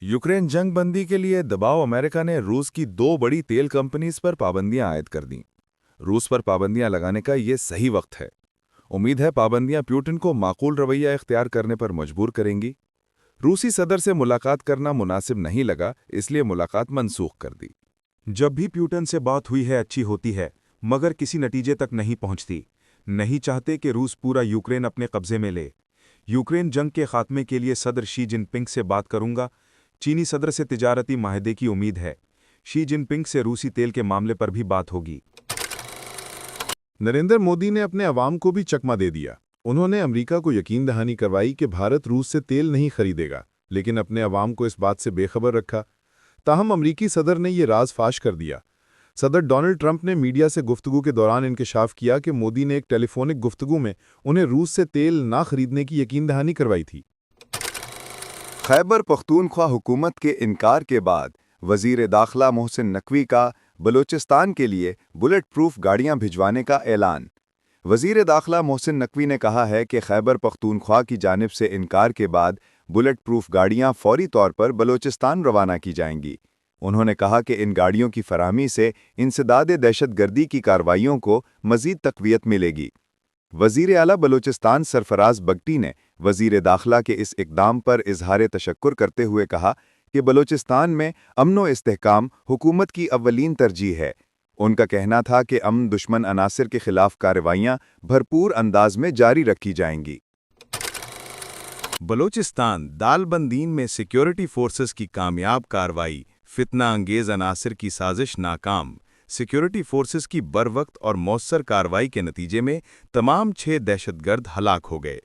Ukraine जंग बंदी के लिए दबाव अमेरिका ने रूस की दो बड़ी तेल कंपनीज पर पाबंदियां आयद कर दी। रूस पर पाबंदियां लगाने का ये सही वक्त है। उम्मीद है पाबंदियां पुतिन को माकूल रवैया इख्तियार करने पर मजबूर करेंगी। रूसी सदर से मुलाकात करना मुनासिब नहीं लगा, इसलिए मुलाकात मनसूख कर दी। जब भी प्यूटन से बात हुई है अच्छी होती है, मगर किसी नतीजे तक नहीं पहुंचती। नहीं चाहते कि रूस पूरा यूक्रेन अपने कब्जे में ले। यूक्रेन जंग के खात्मे के लिए सदर शी जिनपिंग से बात करूंगा। चीनी सदर से तिजारती माहदे की उम्मीद है। शी जिनपिंग से रूसी तेल के मामले पर भी बात होगी। नरेंद्र मोदी ने अपने अवाम को भी चकमा दे दिया। उन्होंने अमेरिका को यकीन दहानी करवाई कि भारत रूस से तेल नहीं खरीदेगा, लेकिन अपने अवाम को इस बात से बेखबर रखा। ताहम अमरीकी सदर ने यह राज फाश कर दिया। सदर डोनाल्ड ट्रंप ने मीडिया से गुफ्तगू के दौरान इंकशाफ किया कि मोदी ने एक टेलीफोनिक गुफ्तगू में उन्हें रूस से तेल ना खरीदने की यकीन दहानी करवाई थी। खैबर पख्तूनख्वा हुकूमत के इनकार के बाद वजीर दाखिला मोहसिन नकवी का बलूचिस्तान के लिए बुलेट प्रूफ गाड़ियां भिजवाने का ऐलान। वजीर दाखिला मोहसिन नकवी ने कहा है कि खैबर पख्तूनख्वा की जानिब से इनकार के बाद बुलेट प्रूफ गाड़ियां फौरी तौर पर बलूचिस्तान रवाना की जाएंगी। उन्होंने कहा कि इन गाड़ियों की फराहमी से इंसदाद दहशतगर्दी की कार्रवाइयों को मज़ीद तक़वियत मिलेगी। वज़ीर आला बलूचिस्तान सरफराज बगटी ने वज़ीर दाखिला के इस इक़दाम पर इजहार तशक्कुर करते हुए कहा कि बलूचिस्तान में अमन व इस्तेहकाम हुकूमत की अव्वलीन तरजीह है। उनका कहना था कि अमन दुश्मन अनासिर के खिलाफ कार्रवाइयाँ भरपूर अंदाज में जारी रखी जाएंगी। बलूचिस्तान दालबंदीन में सिक्योरिटी फोर्सेस की कामयाब कार्रवाई, फितना अंगेज अनासिर की साजिश नाकाम। सिक्योरिटी फोर्सेस की बरवक्त और मौसर कार्रवाई के नतीजे में तमाम 6 दहशतगर्द हलाक हो गए।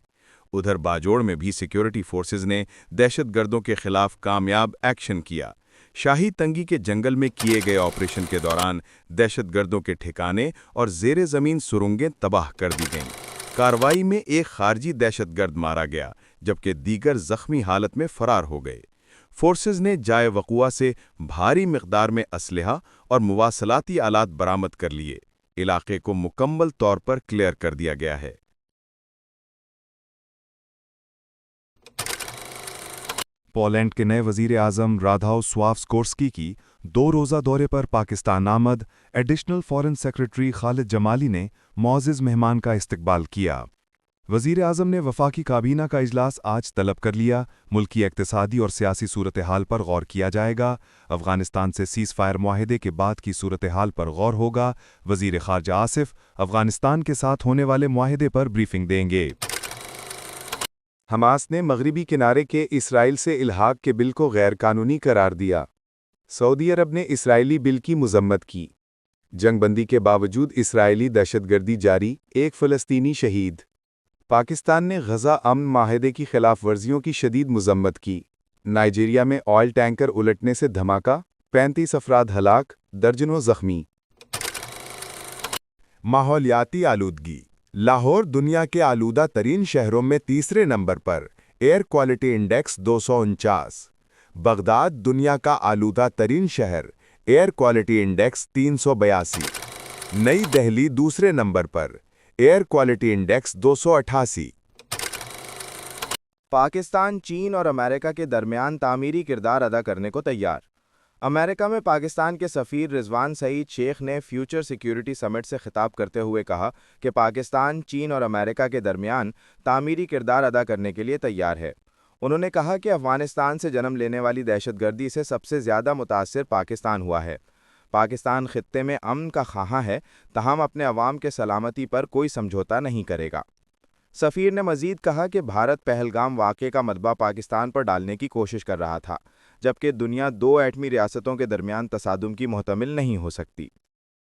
उधर बाजोड़ में भी सिक्योरिटी फोर्सेस ने दहशतगर्दों के खिलाफ कामयाब एक्शन किया। शाही तंगी के जंगल में किए गए ऑपरेशन के दौरान दहशतगर्दों के ठिकाने और जेर ज़मीन सुरंगें तबाह कर दी गईं। कार्रवाई में एक खारजी दहशतगर्द मारा गया, जबकि दीगर जख्मी हालत में फरार हो गए। फोर्सेस ने जाए वक़ुआ से भारी मिक़दार में असलहा और मुवासलाती आलात बरामद कर लिए। इलाके को मुकम्मल तौर पर क्लियर कर दिया गया है। पोलैंड के नए वज़ीर आज़म राधाव स्वावस्कोर्स्की की 2 रोज़ा दौरे पर पाकिस्तान आमद additional foreign secretary Khalid Jamali ने मुअज़्ज़िज़ मेहमान का इस्तकबाल किया। वज़ीर आज़म ने वफ़ाकी काबीना का इजलास आज तलब कर लिया। मुल्की इक़्तिसादी और सियासी सूरत हाल पर गौर किया जाएगा। अफ़गानिस्तान से सीज़ फायर मुआहिदे के बाद की सूरत हाल पर गौर होगा। वज़ीर ख़ारजा आसिफ अफ़गानिस्तान के साथ होने वाले मुआहिदे पर ब्रीफिंग देंगे। हमास ने मगरिबी किनारे के इसराइल से इल्हाक के बिल को गैर कानूनी करार दिया। सऊदी अरब ने इसराइली बिल की मज़म्मत की। जंगबंदी के बावजूद इसराइली दहशतगर्दी जारी, एक फ़लस्तीनी शहीद। पाकिस्तान ने गज़ा अमन माहिदे की खिलाफ वर्जियों की शदीद मज़म्मत की। नाइजीरिया में ऑयल टैंकर उलटने से धमाका, 35 अफराद हलाक, दर्जनों ज़ख्मी। माहौलियाती आलूदगी। लाहौर दुनिया के आलूदा तरीन शहरों में तीसरे नंबर पर, एयर क्वालिटी इंडेक्स 249। बगदाद दुनिया का आलूदा तरीन शहर, एयर क्वालिटी इंडेक्स 382। नई दिल्ली दूसरे नंबर पर, एयर क्वालिटी इंडेक्स 288। पाकिस्तान चीन और अमेरिका के दरमियान तामीरी किरदार अदा करने को तैयार। अमेरिका में पाकिस्तान के सफ़ीर रिजवान सईद शेख ने फ्यूचर सिक्योरिटी समिट से खिताब करते हुए कहा कि पाकिस्तान चीन और अमेरिका के दरमियान तामीरी किरदार अदा करने के लिए तैयार है। उन्होंने कहा कि अफ़गानिस्तान से जन्म लेने वाली दहशतगर्दी से सबसे ज़्यादा मुतासिर पाकिस्तान हुआ है। पाकिस्तान खित्ते में अमन का ख़्वाह है, तहम अपने अवाम के सलामती पर कोई समझौता नहीं करेगा। सफ़ीर ने मज़ीद कहा कि भारत पहलगाम वाक़े का मलबा पाकिस्तान पर डालने की कोशिश कर रहा था, जबकि दुनिया 2 एटमी रियासतों के दरमियान तसादुम की मुहतमिल नहीं हो सकती।